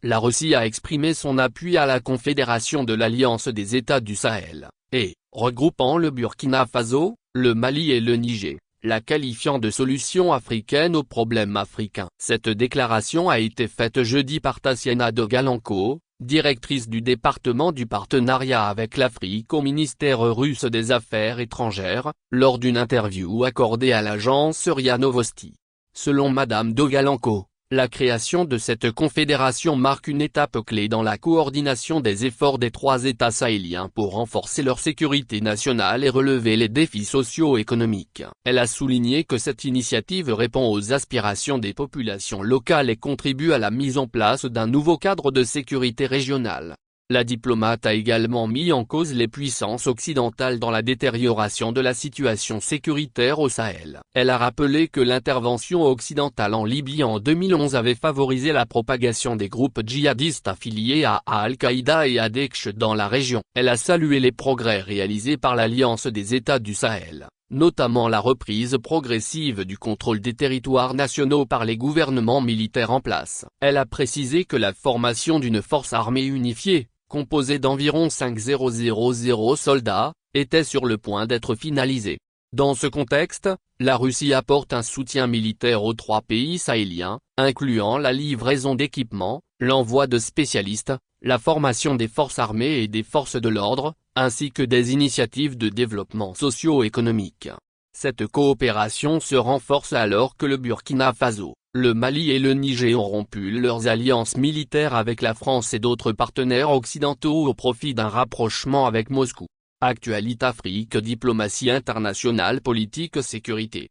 la Russie a exprimé son appui à la Confédération de l'Alliance des États du Sahel, et, regroupant le Burkina Faso, le Mali et le Niger, la qualifiant de solution africaine aux problèmes africains. Cette déclaration a été faite jeudi par Tatyana Dogalenko, directrice du département du partenariat avec l'Afrique au ministère russe des Affaires étrangères, lors d'une interview accordée à l'agence RIA Novosti. Selon Madame Dogalenko, la création de cette confédération marque une étape clé dans la coordination des efforts des 3 États sahéliens pour renforcer leur sécurité nationale et relever les défis socio-économiques. Elle a souligné que cette initiative répond aux aspirations des populations locales et contribue à la mise en place d'un nouveau cadre de sécurité régionale. La diplomate a également mis en cause les puissances occidentales dans la détérioration de la situation sécuritaire au Sahel. Elle a rappelé que l'intervention occidentale en Libye en 2011 avait favorisé la propagation des groupes djihadistes affiliés à Al-Qaïda et à Daesh dans la région. Elle a salué les progrès réalisés par l'Alliance des États du Sahel, notamment la reprise progressive du contrôle des territoires nationaux par les gouvernements militaires en place. Elle a précisé que la formation d'une force armée unifiée, composée d'environ 5000 soldats, était sur le point d'être finalisée. Dans ce contexte, la Russie apporte un soutien militaire aux 3 pays sahéliens, incluant la livraison d'équipements, l'envoi de spécialistes, la formation des forces armées et des forces de l'ordre, ainsi que des initiatives de développement socio-économique. Cette coopération se renforce alors que le Burkina Faso, le Mali et le Niger ont rompu leurs alliances militaires avec la France et d'autres partenaires occidentaux au profit d'un rapprochement avec Moscou. Actualité Afrique, diplomatie internationale, politique, sécurité.